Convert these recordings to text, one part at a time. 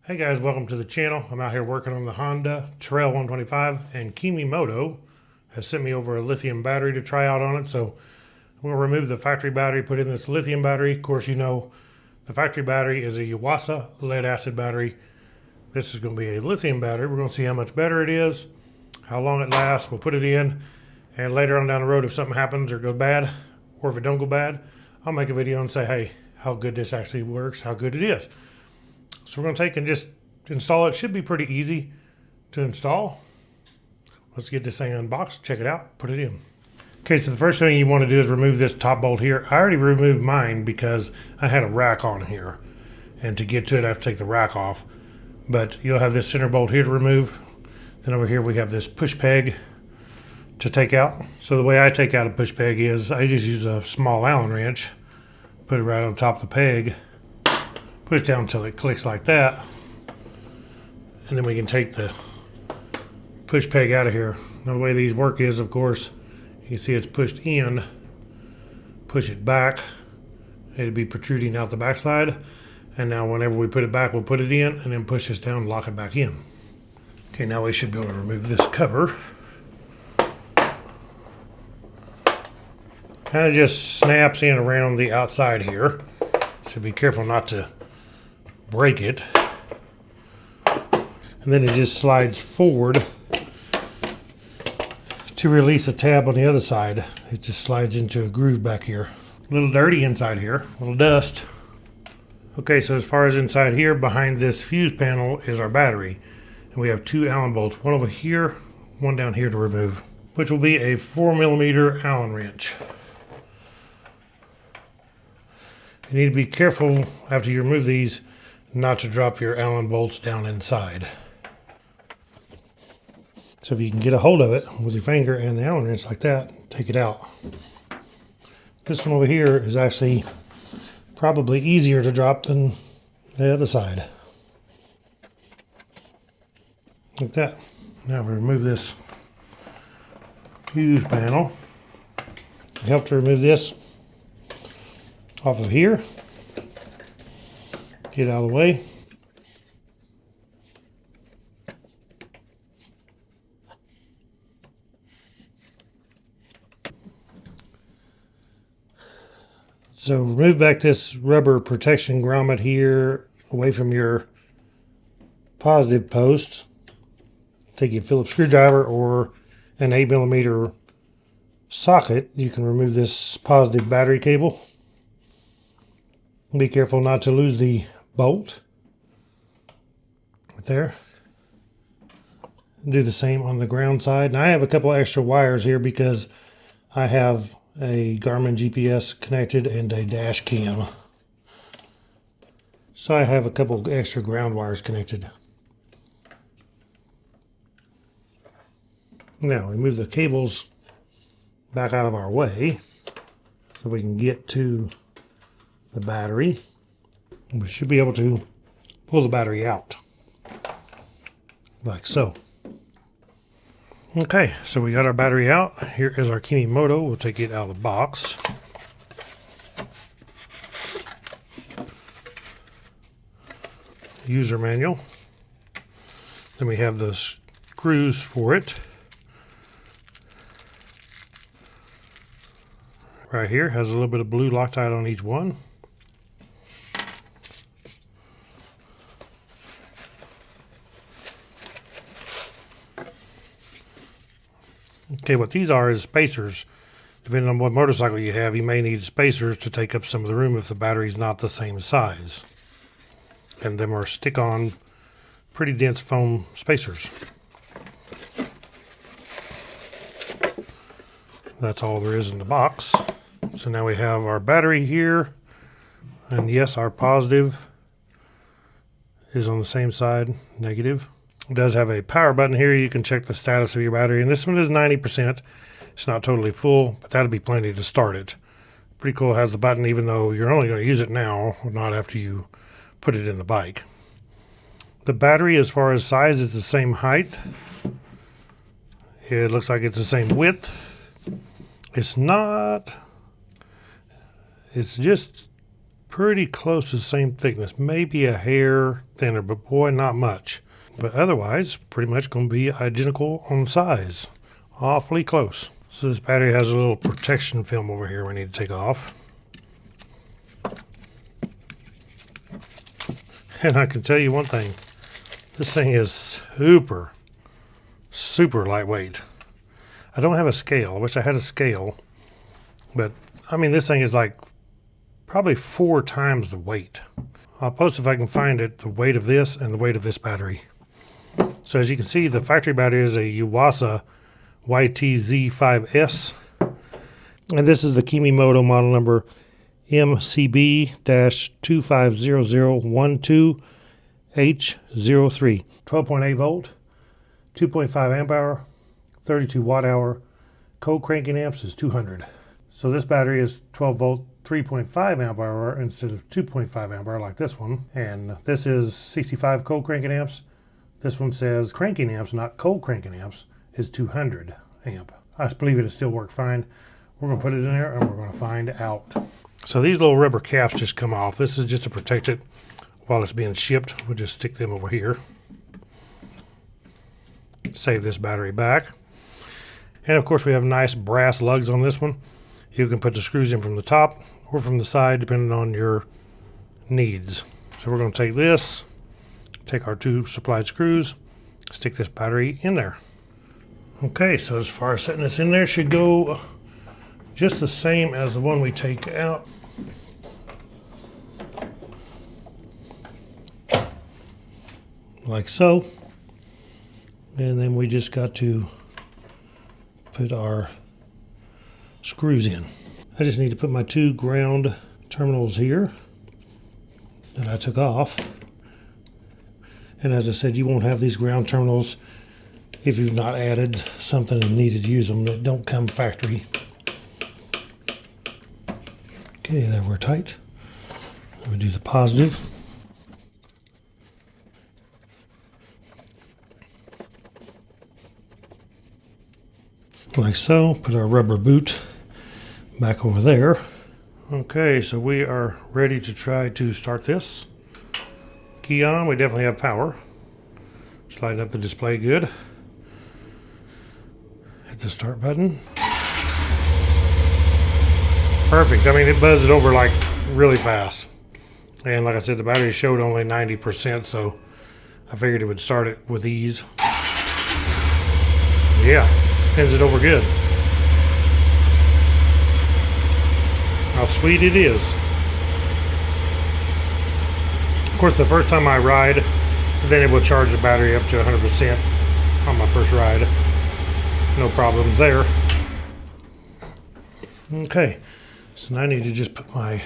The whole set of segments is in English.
Hey guys, welcome to the channel. I'm out here working on the Honda Trail 125, and Kemimoto has sent me over a lithium battery to try out on it. So I'm going to remove the factory battery, put in this lithium battery. Of course, you know the factory battery is a Yuasa lead acid battery. This is going to be a lithium battery. We're going to see how much better it is, how long it lasts. We'll put it in, and later on down the road, if something happens or goes bad, or if it don't go bad, I'll make a video and say, hey, how good this actually works, how good it is. So we're going to take and just install it. Should be pretty easy to install. Let's get this thing unboxed, check it out, put it in. Okay, so the first thing you want to do is remove this top bolt here. I already removed mine because I had a rack on here, and to get to it I have to take the rack off. But you'll have this center bolt here to remove. Then over here we have this push peg to take out. So the way I take out a push peg is I just use a small Allen wrench, put it right on top of the peg, push down until it clicks like that, and then we can take the push peg out of here. Now the way these work is, of course, you can see it's pushed in, push it back, it'll be protruding out the backside, and now whenever we put it back, we'll put it in and then push this down and lock it back in. Okay, now we should be able to remove this cover. Kind of just snaps in around the outside here, so be careful not to break it. And then it just slides forward to release a tab on the other side. It just slides into a groove back here. A little dirty inside here, a little dust. Okay, so as far as inside here, behind this fuse panel is our battery. And we have two Allen bolts, one over here, one down here to remove, which will be a 4mm Allen wrench. You need to be careful after you remove these not to drop your Allen bolts down inside. So if you can get a hold of it with your finger and the Allen wrench like that, take it out. This one over here is actually probably easier to drop than the other side. Like that. Now we remove this fuse panel. It helps to remove this off of here. Get out of the way. So remove back this rubber protection grommet here away from your positive post. Take a Phillips screwdriver or an 8mm socket. You can remove this positive battery cable. Be careful not to lose the bolt right there. Do the same on the ground side. And I have a couple extra wires here because I have a Garmin GPS connected and a dash cam. So I have a couple extra ground wires connected. Now we move the cables back out of our way so we can get to the battery. We should be able to pull the battery out like so. Okay, so we got our battery out. Here is our Kemimoto. We'll take it out of the box. User manual. Then we have the screws for it. Right here has a little bit of blue Loctite on each one. Okay, what these are is spacers. Depending on what motorcycle you have, you may need spacers to take up some of the room if the battery's not the same size. And them are stick-on, pretty dense foam spacers. That's all there is in the box. So now we have our battery here. And yes, our positive is on the same side, negative. It does have a power button here. You can check the status of your battery, and this one is 90%. It's not totally full, but that'll be plenty to start it. Pretty cool. It has the button even though you're only going to use it now, not after you put it in the bike. The battery, as far as size, is the same height. It looks like it's the same width. It's not. It's just pretty close to the same thickness, maybe a hair thinner, but boy, not much. But otherwise, pretty much going to be identical on size. Awfully close. So this battery has a little protection film over here we need to take off. And I can tell you one thing, this thing is super lightweight. I don't have a scale. I wish I had a scale, but I mean, this thing is like probably 4 times the weight. I'll post if I can find it, the weight of this and the weight of this battery. So as you can see, the factory battery is a Yuasa YTZ5S. And this is the Kemimoto model number MCB-250012H03. 12.8 volt, 2.5 amp hour, 32 watt hour. Cold cranking amps is 200. So this battery is 12 volt, 3.5 amp hour instead of 2.5 amp hour like this one. And this is 65 cold cranking amps. This one says cranking amps, not cold cranking amps, is 200 amp. I believe it'll still work fine. We're going to put it in there and we're going to find out. So these little rubber caps just come off. This is just to protect it while it's being shipped. We'll just stick them over here. Save this battery back. And of course we have nice brass lugs on this one. You can put the screws in from the top or from the side depending on your needs. So we're going to take this, take our 2 supplied screws, stick this battery in there. Okay, so as far as setting this in there, should go just the same as the one we take out. Like so. And then we just got to put our screws in. I just need to put my 2 ground terminals here that I took off. And as I said, you won't have these ground terminals if you've not added something and needed to use them that don't come factory. Okay, there we're tight. We do the positive. Like so. Put our rubber boot back over there. Okay, so we are ready to try to start this. Key on, we definitely have power. Sliding up the display good. Hit the start button. Perfect. I mean, it buzzed it over like really fast. And like I said, the battery showed only 90%, so I figured it would start it with ease. Yeah, spins it over good. How sweet it is. Of course, the first time I ride, then it will charge the battery up to 100% on my first ride. No problems there. Okay, so now I need to just put my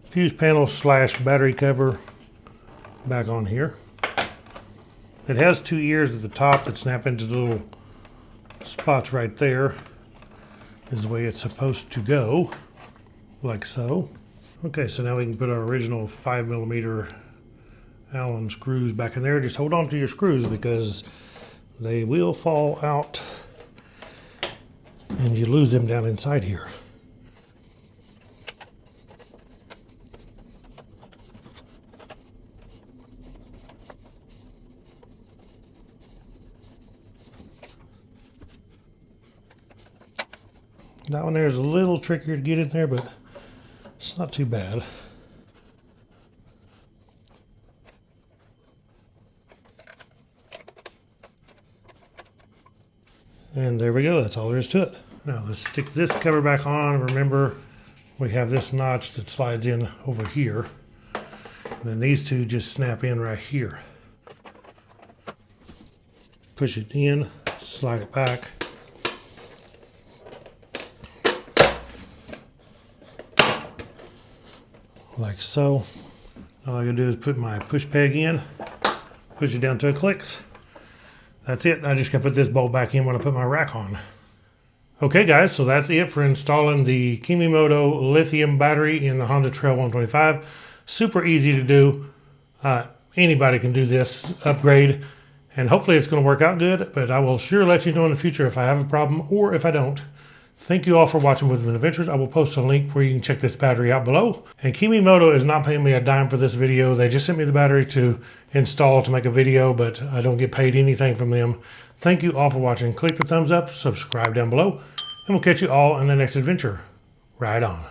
fuse panel / battery cover back on here. It has 2 ears at the top that snap into the little spots right there. Is the way it's supposed to go, like so. Okay, so now we can put our original 5mm Allen screws back in there. Just hold on to your screws because they will fall out and you lose them down inside here. That one there is a little trickier to get in there, but it's not too bad. And there we go, that's all there is to it. Now let's stick this cover back on. Remember, we have this notch that slides in over here. And then these 2 just snap in right here. Push it in, slide it back. Like so. All I gotta do is put my push peg in, push it down till it clicks. That's it. I just gotta put this bolt back in when I put my rack on. Okay guys, so that's it for installing the Kemimoto lithium battery in the Honda Trail 125. Super easy to do. Anybody can do this upgrade, and hopefully it's gonna work out good, but I will sure let you know in the future if I have a problem or if I don't. Thank you all for watching Woodman Adventures. I will post a link where you can check this battery out below. And Kemimoto is not paying me a dime for this video. They just sent me the battery to install to make a video, but I don't get paid anything from them. Thank you all for watching. Click the thumbs up, subscribe down below, and we'll catch you all in the next adventure. Right on.